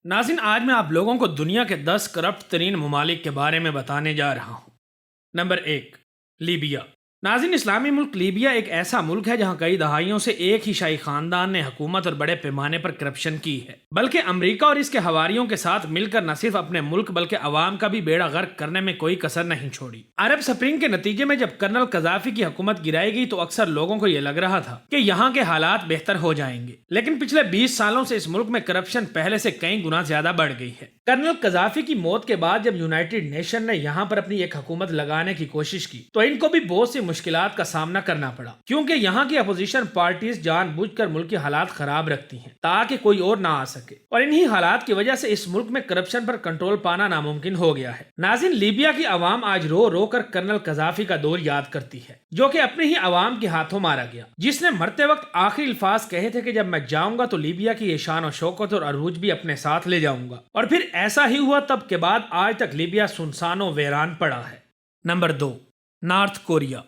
नाज़रीन, आज मैं आप लोगों को दुनिया के 10 करप्ट तरीन ममालिक के बारे में बताने जा रहा हूँ। Number 1, Libya. नाज़रीन, इस्लामी मुल्क लीबिया एक ऐसा मुल्क है जहाँ कई दहाइयों से एक ही शाही खानदान ने हुकूमत और बड़े पैमाने पर करप्शन की है, बल्कि अमेरिका और इसके हवारियों के साथ मिलकर न सिर्फ अपने मुल्क बल्कि अवाम का भी बेड़ा गर्क करने में कोई कसर नहीं छोड़ी। अरब स्प्रिंग के नतीजे में जब कर्नल कजाफी की हुकूमत गिराई गई तो अक्सर लोगों को यह लग रहा था कि यहाँ के हालात बेहतर हो जाएंगे, लेकिन पिछले 20 सालों से इस मुल्क में करप्शन पहले से कई गुना ज्यादा बढ़ गई है। कर्नल कजाफी की मौत के बाद जब यूनाइटेड नेशन ने यहाँ पर अपनी एक हुकूमत लगाने की कोशिश की तो इनको भी बहुत सी मुश्किलात का सामना करना पड़ा, क्योंकि यहाँ की अपोजिशन पार्टीज जानबूझकर मुल्क की हालात खराब रखती हैं ताकि कोई और ना आ सके, और इन्हीं हालात की वजह से इस मुल्क में करप्शन पर कंट्रोल पाना नामुमकिन हो गया है। नाज़रीन, लीबिया की आवाम आज रो रो कर कर्नल कजाफी का दौर याद करती है, जो कि अपने ही आवाम के हाथों मारा गया, जिसने मरते वक्त आखिरी अल्फाज कहे थे कि जब मैं जाऊंगा तो लीबिया की ये शान और शौकत और अरूज भी अपने साथ ले जाऊंगा, और फिर ऐसा ही हुआ। तब के बाद आज तक लीबिया सुनसान और वीरान पड़ा है। Number 2, north Korea.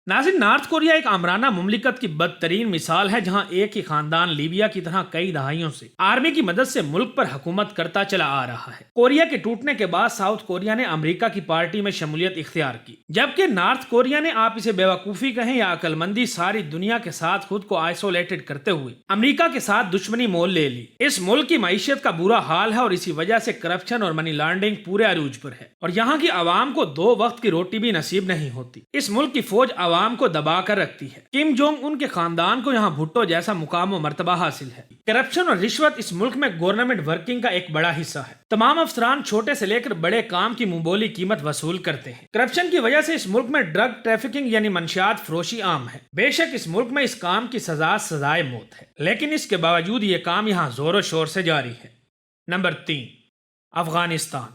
नाज़रीन, नॉर्थ कोरिया एक आमराना मुमलिकत की बदतरीन मिसाल है, जहां एक ही खानदान लीबिया की तरह कई दहाइयों से आर्मी की मदद से मुल्क पर हुकूमत करता चला आ रहा है। कोरिया के टूटने के बाद साउथ कोरिया ने अमेरिका की पार्टी में शमूलियत इख्तियार की, जबकि नॉर्थ कोरिया ने, आप इसे बेवकूफ़ी कहें या अक्लमंदी, सारी दुनिया के साथ खुद को आइसोलेटेड करते हुए अमेरिका के साथ दुश्मनी मोल ले ली। इस मुल्क की मईशत का बुरा हाल है और इसी वजह से करप्शन और मनी लॉन्ड्रिंग पूरे अरूज पर है, और यहाँ की आवाम को 2 वक्त की रोटी भी नसीब नहीं होती। इस मुल्क की फौज आवाम को दबा कर रखती है। किम जोंग उन के खानदान को यहाँ भुट्टो जैसा मुकाम और मर्तबा हासिल है। करप्शन और रिश्वत इस मुल्क में गवर्नमेंट वर्किंग का एक बड़ा हिस्सा है। तमाम अफसरान छोटे से लेकर बड़े काम की मुंहबोली कीमत वसूल करते हैं। करप्शन की वजह से इस मुल्क में ड्रग ट्रैफिकिंग यानी मंशियात फरोशी आम है। बेशक इस मुल्क में इस काम की सजाए मौत है, लेकिन इसके बावजूद ये काम यहाँ जोरों शोर से जारी है। नंबर 3, अफगानिस्तान।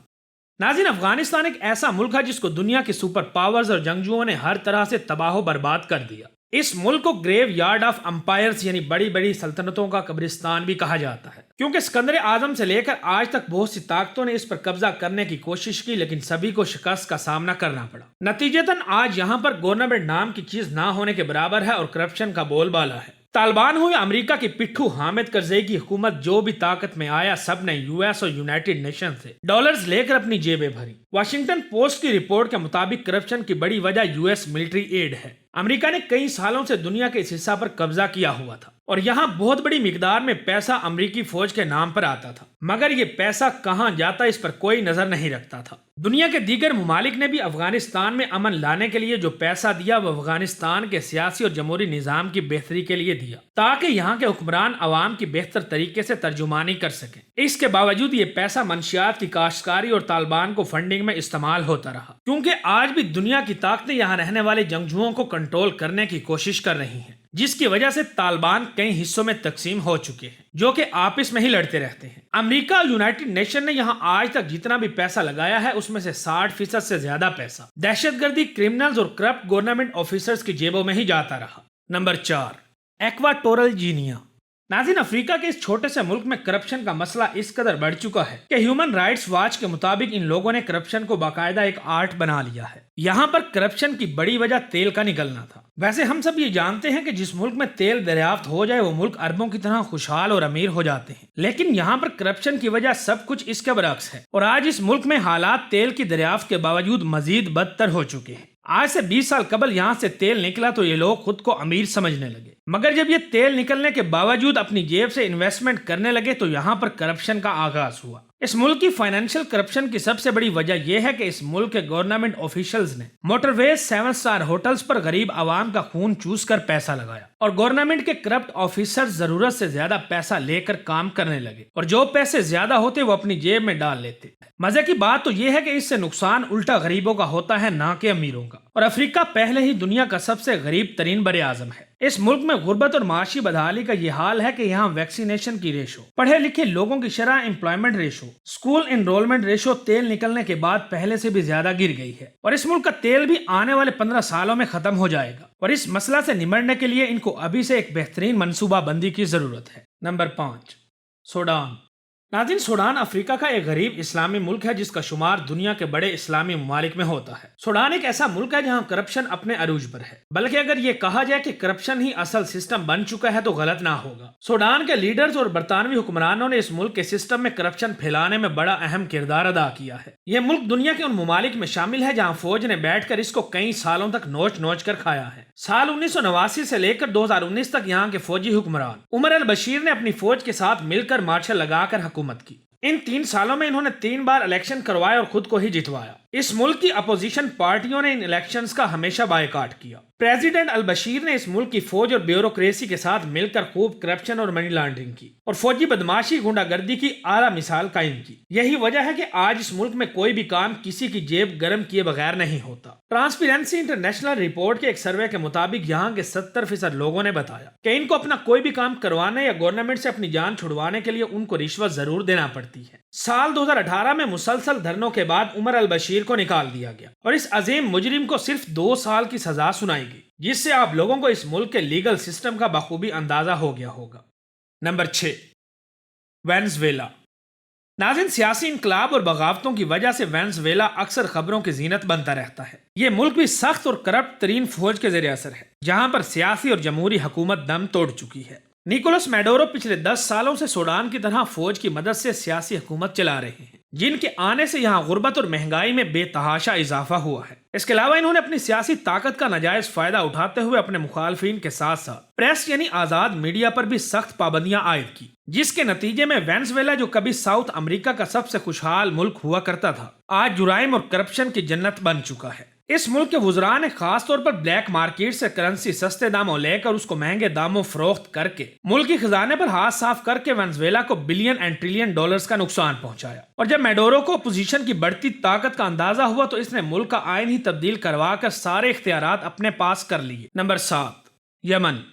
नाज़रीन, अफगानिस्तान एक ऐसा मुल्क है जिसको दुनिया के सुपर पावर्स और जंगजुओं ने हर तरह से तबाह बर्बाद कर दिया। इस मुल्क को ग्रेव यार्ड ऑफ एम्पायर्स यानी बड़ी बड़ी सल्तनतों का कब्रिस्तान भी कहा जाता है, क्योंकि सिकंदर आजम से लेकर आज तक बहुत सी ताकतों ने इस पर कब्जा करने की कोशिश की, लेकिन सभी को शिकस्त का सामना करना पड़ा। नतीजतन आज यहाँ पर गवर्नमेंट नाम की चीज ना होने के बराबर है और करप्शन का बोलबाला है। तालिबान हो या अमेरिका की पिट्ठू हामिद करजई की हुकूमत, जो भी ताकत में आया सब ने यूएस और यूनाइटेड नेशन से डॉलर्स लेकर अपनी जेबें भरी। वाशिंगटन पोस्ट की रिपोर्ट के मुताबिक करप्शन की बड़ी वजह यूएस मिलिट्री एड है। अमेरिका ने कई सालों से दुनिया के इस हिस्सा पर कब्जा किया हुआ था और यहाँ बहुत बड़ी मिकदार में पैसा अमेरिकी फौज के नाम पर आता था, मगर ये पैसा कहाँ जाता इस पर कोई नजर नहीं रखता था। दुनिया के दीगर ममालिक ने भी अफगानिस्तान में अमन लाने के लिए जो पैसा दिया वो अफगानिस्तान के सियासी और जमहूरी निजाम की बेहतरी के लिए दिया, ताकि यहाँ के हुक्मरान अवाम की बेहतर तरीके से तर्जुमानी कर सकें। इसके बावजूद ये पैसा मंशियात की काश्तकारी और तालिबान को फंडिंग में इस्तेमाल होता रहा, क्योंकि आज भी दुनिया की ताकतें यहाँ रहने वाले जंगजुओं को कंट्रोल करने की कोशिश कर रही हैं, जिसकी वजह से तालिबान कई हिस्सों में तकसीम हो चुके हैं, जो कि आपस में ही लड़ते रहते हैं। अमेरिका और यूनाइटेड नेशन ने यहाँ आज तक जितना भी पैसा लगाया है उसमें से 60% से ज्यादा पैसा दहशतगर्दी, क्रिमिनल्स और करप्ट गवर्नमेंट ऑफिसर्स की जेबों में ही जाता रहा। Number 4, equatorial Guinea. नाज़रीन, अफ्रीका के इस छोटे से मुल्क में करप्शन का मसला इस कदर बढ़ चुका है कि ह्यूमन राइट्स वॉच के मुताबिक इन लोगों ने करप्शन को बाकायदा एक आर्ट बना लिया है। यहाँ पर करप्शन की बड़ी वजह तेल का निकलना था। वैसे हम सब ये जानते हैं कि जिस मुल्क में तेल दरियाफ्त हो जाए वो मुल्क अरबों की तरह खुशहाल और अमीर हो जाते हैं, लेकिन यहाँ पर करप्शन की वजह सब कुछ इसके बरक्स है और आज इस मुल्क में हालात तेल की दरियाफ्त के बावजूद मजीद बदतर हो चुके हैं। आज से 20 साल कबल यहाँ से तेल निकला तो ये लोग खुद को अमीर समझने लगे, मगर जब ये तेल निकलने के बावजूद अपनी जेब से इन्वेस्टमेंट करने लगे तो यहाँ पर करप्शन का आगाज हुआ। इस मुल्क की फाइनेंशियल करप्शन की सबसे बड़ी वजह यह है कि इस मुल्क के गवर्नमेंट ऑफिशियल्स ने मोटरवेज, 7 स्टार होटल्स पर गरीब आवाम का खून चूस कर पैसा लगाया और गवर्नमेंट के करप्ट ऑफिसर्स जरूरत से ज्यादा पैसा लेकर काम करने लगे और जो पैसे ज्यादा होते वो अपनी जेब में डाल लेते। मजे की बात तो यह है कि इससे नुकसान उल्टा गरीबों का होता है, ना कि अमीरों का। और अफ्रीका पहले ही दुनिया का सबसे गरीब तरीन बरे आजम है। इस मुल्क में गुर्बत और माशी बदहाली का यह हाल है कि यहाँ वैक्सीनेशन की रेशो, पढ़े लिखे लोगों की शरह, employment ratio, school enrolment ratio तेल निकलने के बाद पहले से भी ज्यादा गिर गई है और इस मुल्क का तेल भी आने वाले 15 सालों में खत्म हो जाएगा और इस मसला से निमटने के लिए इनको अभी से एक बेहतरीन मनसूबा बंदी की जरूरत है। Number 5, Sudan. नाज़रीन, सूडान अफ्रीका का एक गरीब इस्लामी मुल्क है जिसका शुमार दुनिया के बड़े इस्लामी ममालिक में होता है। सूडान एक ऐसा मुल्क है जहाँ करप्शन अपने अरूज पर है, बल्कि अगर ये कहा जाए कि करप्शन ही असल सिस्टम बन चुका है तो गलत ना होगा। सूडान के लीडर्स और बरतानवी हुक्मरानों ने इस मुल्क के सिस्टम में करप्शन फैलाने में बड़ा अहम किरदार अदा किया है। यह मुल्क दुनिया के उन ममालिक में शामिल है जहाँ फौज ने बैठकर इसको कई सालों तक नोच नोच कर खाया है। साल 1989 से लेकर 2019 तक यहाँ के फौजी हुक्मरान उमर अल बशीर ने अपनी फौज के साथ मिलकर मार्शल लगाकर हुकूमत की। इन 3 सालों में इन्होंने 3 बार इलेक्शन करवाए और खुद को ही जितवाया। इस मुल्क की अपोजिशन पार्टियों ने इन इलेक्शंस का हमेशा बायकॉट किया। प्रेसिडेंट अल बशीर ने इस मुल्क की फौज और ब्यूरोक्रेसी के साथ मिलकर खूब करप्शन और मनी लॉन्ड्रिंग की और फौजी बदमाशी गुंडागर्दी की आला मिसाल कायम की। यही वजह है कि आज इस मुल्क में कोई भी काम किसी की जेब गर्म किए बगैर नहीं होता। ट्रांसपेरेंसी इंटरनेशनल रिपोर्ट के एक सर्वे के मुताबिक यहाँ के 70% लोगों ने बताया कि इनको अपना कोई भी काम करवाने या गवर्नमेंट से अपनी जान छुड़वाने के लिए उनको रिश्वत जरूर देना पड़ती है। साल 2018 में मुसलसल धरनों के बाद उमर अल बशीर को निकाल दिया गया और इस अजीम मुजरिम को सिर्फ 2 साल की सजा सुनाई गई, जिससे आप लोगों को इस मुल्क के लीगल सिस्टम का बखूबी अंदाजा हो गया होगा। Number 6, Venezuela. नाज़रीन, सियासी इनकलाब और बगावतों की वजह से वेनेज़ुएला अक्सर खबरों की जीनत बनता रहता है। ये मुल्क भी सख्त और करप्ट तरीन फौज के ज़ेरे असर है, जहाँ पर सियासी और जमहूरी हुकूमत दम तोड़ चुकी है। निकोलस मैडोरो पिछले 10 सालों से सूडान की तरह फौज की मदद से सियासी हुकूमत चला रहे हैं, जिनके आने से यहाँ गुर्बत और महंगाई में बेतहाशा इजाफा हुआ है। इसके अलावा इन्होंने अपनी सियासी ताकत का नाजायज फायदा उठाते हुए अपने मुखालफिन के साथ साथ प्रेस यानी आजाद मीडिया पर भी सख्त पाबंदियां आयद की, जिसके नतीजे में वेनेज़ुएला जो कभी साउथ अमेरिका का सबसे खुशहाल मुल्क हुआ करता था, आज जुराइम और करप्शन की जन्नत बन चुका है। इस मुल्क के वुज़रा ने खास तौर पर ब्लैक मार्केट से करेंसी सस्ते दामों लेकर उसको महंगे दामों फरोख्त करके मुल्की खजाने पर हाथ साफ करके वेनेज़ुएला को बिलियन एंड ट्रिलियन डॉलर्स का नुकसान पहुंचाया। और जब मैडोरो को अपोजिशन की बढ़ती ताकत का अंदाजा हुआ तो इसने मुल्क का आइन ही तब्दील करवा कर सारे इख्तियारात अपने पास कर लिए। Number 7, Yemen.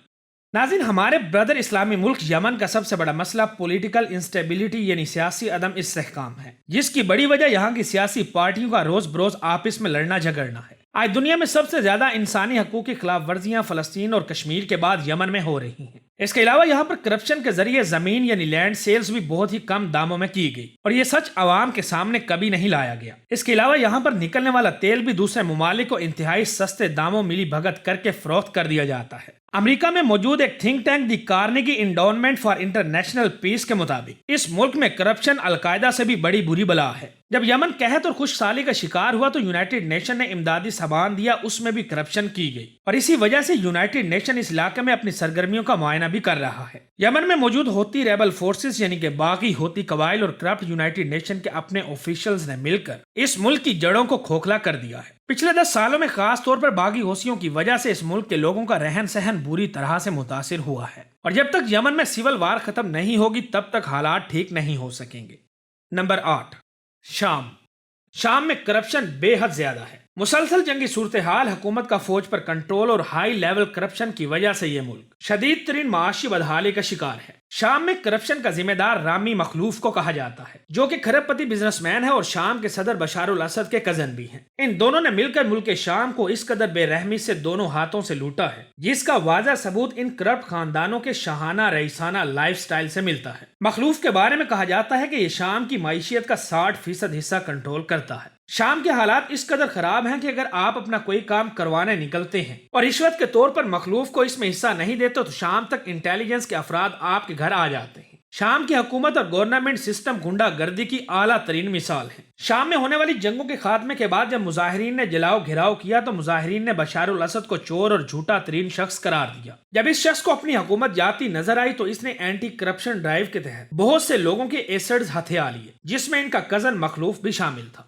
नाज़रीन, हमारे ब्रदर इस्लामी मुल्क यमन का सबसे बड़ा मसला पॉलिटिकल इंस्टेबिलिटी यानी सियासी अदम इस्तेहकाम है, जिसकी बड़ी वजह यहाँ की सियासी पार्टियों का रोज बरोज आपस में लड़ना झगड़ना है। आज दुनिया में सबसे ज्यादा इंसानी हकूक की खिलाफ वर्जियां फलस्तीन और कश्मीर के बाद यमन में हो रही हैं। इसके अलावा यहाँ पर करप्शन के जरिए जमीन यानी लैंड सेल्स भी बहुत ही कम दामों में की गई और ये सच आवाम के सामने कभी नहीं लाया गया। इसके अलावा यहाँ पर निकलने वाला तेल भी दूसरे ममालिक को इंतहाई सस्ते दामों मिली भगत करके फरोख्त कर दिया जाता है। अमेरिका में मौजूद एक think tank the Carnegie endowment for international peace के मुताबिक इस मुल्क में करप्शन अलकायदा से भी बड़ी बुरी बला है। जब यमन कहत और खुशहाली का शिकार हुआ तो यूनाइटेड नेशन ने इमदादी सामान दिया, उसमें भी करप्शन की गई और इसी वजह से यूनाइटेड नेशन इस इलाके में अपनी सरगर्मियों का मुआयना भी कर रहा है। यमन में मौजूद होती रेबल फोर्सेस यानी कि बागी होती कबाइल और करप्ट यूनाइटेड नेशन के अपने ऑफिशियल्स ने मिलकर इस मुल्क की जड़ों को खोखला कर दिया है। पिछले 10 सालों में खास तौर पर बागी होशियों की वजह से इस मुल्क के लोगों का रहन सहन बुरी तरह से मुतासिर हुआ है और जब तक यमन में सिविल वार खत्म नहीं होगी तब तक हालात ठीक नहीं हो सकेंगे। नंबर 8, शाम में करप्शन बेहद ज्यादा है। मुसलसल जंगी सूरत हाल, हुकूमत का फौज पर कंट्रोल और हाई लेवल करप्शन की वजह से ये मुल्क शदीद तरीन माशी बदहाली का शिकार है। शाम में करप्शन का जिम्मेदार रामी मखलूफ को कहा जाता है, जो कि खरबपति बिजनेसमैन है और शाम के सदर बशार उल असद के कजन भी हैं। इन दोनों ने मिलकर मुल्क शाम को इस कदर बेरहमी से दोनों हाथों से लूटा है, जिसका वाज़ा सबूत इन करप्ट खानदानों के शाहाना रईसाना लाइफस्टाइल से मिलता है। मखलूफ के बारे में कहा जाता है कि ये शाम की माइशियत का 60% हिस्सा कंट्रोल करता है। शाम के हालात इस कदर खराब हैं कि अगर आप अपना कोई काम करवाने निकलते हैं और रिश्वत के तौर पर मखलूफ को इसमें हिस्सा नहीं देते तो शाम तक इंटेलिजेंस के अफराद आपके घर आ जाते हैं। शाम की हुकूमत और गवर्नमेंट सिस्टम गुंडागर्दी की आला तरीन मिसाल है। शाम में होने वाली जंगों के खात्मे के बाद जब मुजाहिरीन ने जलाओ घिराव किया तो मुजाहिरीन ने बशार उल असद को चोर और झूठा तरीन शख्स करार दिया। जब इस शख्स को अपनी हुकूमत जाती नजर आई तो इसने एंटी करप्शन ड्राइव के तहत बहुत से लोगों के एसेट्स हथिया लिए, जिसमें इनका कजन मखलूफ भी शामिल था।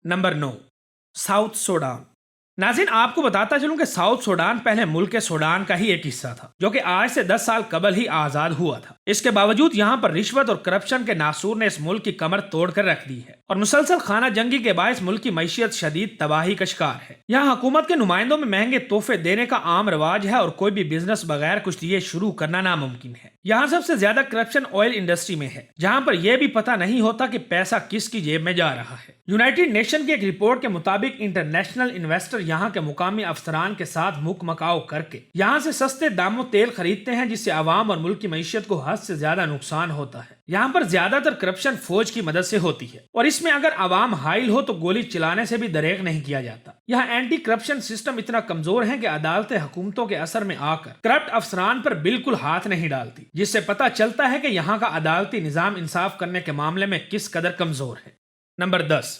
Number 9, south Sudan. नाज़रीन, आपको बताता चलूं कि साउथ सूडान पहले मुल्क के सूडान का ही एक हिस्सा था, जो कि आज से 10 साल कबल ही आजाद हुआ था। इसके बावजूद यहाँ पर रिश्वत और करप्शन के नासूर ने इस मुल्क की कमर तोड़ कर रख दी है और मुसलसल खाना जंगी के बायस मुल्क की मैशियत शदीद तबाही का शिकार है। यहाँ हुकूमत के नुमाइंदों में महंगे तोहफे देने का आम रवाज है और कोई भी बिजनेस बगैर कुछ दिए शुरू करना नामुमकिन है। यहाँ सबसे ज्यादा करप्शन ऑयल इंडस्ट्री में है, जहाँ पर यह भी पता नहीं होता कि पैसा किसकी जेब में जा रहा है। यूनाइटेड नेशन की एक रिपोर्ट के मुताबिक इंटरनेशनल इन्वेस्टर यहाँ के मुकामी अफसरान के साथ मुक मकाओ करके यहाँ से सस्ते दामों तेल खरीदते हैं, जिससे आवाम और मुल्क की मैशियत को हर حد سے زیادہ نقصان ہوتا ہے۔ یہاں پر زیادہ تر کرپشن فوج کی مدد سے ہوتی ہے اور اس میں اگر عوام حائل ہو تو گولی چلانے سے بھی دریغ نہیں کیا جاتا۔ یہاں اینٹی کرپشن سسٹم اتنا کمزور ہے کہ عدالتیں حکومتوں کے اثر میں آ کر کرپٹ افسران پر بالکل ہاتھ نہیں ڈالتی، جس سے پتہ چلتا ہے کہ یہاں کا عدالتی نظام انصاف کرنے کے معاملے میں کس قدر کمزور ہے۔ Number 10،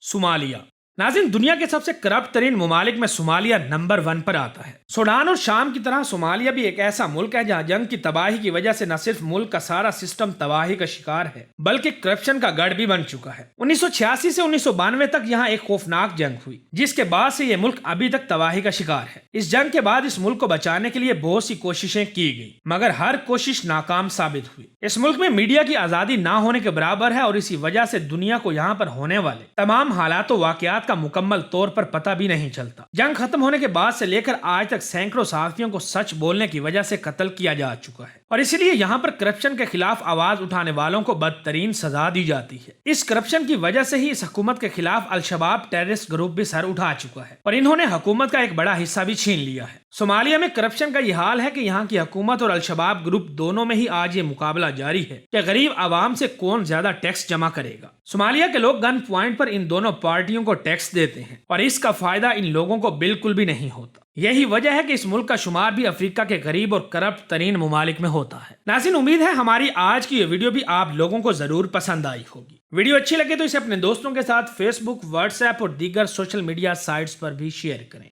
Somalia. ناظرین، دنیا کے سب سے کرپٹ ترین ممالک میں صومالیہ نمبر 1 پر آتا ہے۔ سوڈان اور شام کی طرح صومالیہ بھی ایک ایسا ملک ہے جہاں جنگ کی تباہی کی وجہ سے نہ صرف ملک کا سارا سسٹم تباہی کا شکار ہے بلکہ کرپشن کا گڑھ بھی بن چکا ہے۔ 1986 سے 1992 تک یہاں ایک خوفناک جنگ ہوئی جس کے بعد سے یہ ملک ابھی تک تباہی کا شکار ہے۔ اس جنگ کے بعد اس ملک کو بچانے کے لیے بہت سی کوششیں کی گئی مگر ہر کوشش ناکام ثابت ہوئی۔ اس ملک میں میڈیا کی آزادی نہ ہونے کے برابر ہے اور اسی وجہ سے دنیا کو یہاں پر ہونے والے تمام حالات و واقعات کا مکمل طور پر پتہ بھی نہیں چلتا۔ جنگ ختم ہونے کے بعد سے لے کر آج تک سینکڑوں صحافیوں کو سچ بولنے کی وجہ سے قتل کیا جا چکا ہے اور اسی لیے یہاں پر کرپشن کے خلاف آواز اٹھانے والوں کو بدترین سزا دی جاتی ہے۔ اس کرپشن کی وجہ سے ہی اس حکومت کے خلاف الشباب ٹیررسٹ گروپ بھی سر اٹھا چکا ہے اور انہوں نے حکومت کا ایک بڑا حصہ بھی چھین لیا ہے۔ صومالیہ میں کرپشن کا یہ حال ہے کہ یہاں کی حکومت اور الشباب گروپ دونوں میں ہی آج یہ مقابلہ جاری ہے کہ غریب عوام سے کون زیادہ ٹیکس جمع کرے گا۔ صومالیہ کے لوگ گن پوائنٹ پر ان دونوں پارٹیوں کو ٹیکس دیتے ہیں اور اس کا فائدہ ان لوگوں کو بالکل بھی نہیں ہوتا۔ یہی وجہ ہے کہ اس ملک کا شمار بھی افریقہ کے غریب اور کرپٹ ترین ممالک میں ہوتا ہے۔ ناظرین، امید ہے ہماری آج کی یہ ویڈیو بھی آپ لوگوں کو ضرور پسند آئی ہوگی۔ ویڈیو اچھی لگے تو اسے اپنے دوستوں کے ساتھ فیس بک، واٹس ایپ اور دیگر سوشل میڈیا سائٹس پر بھی شیئر کریں۔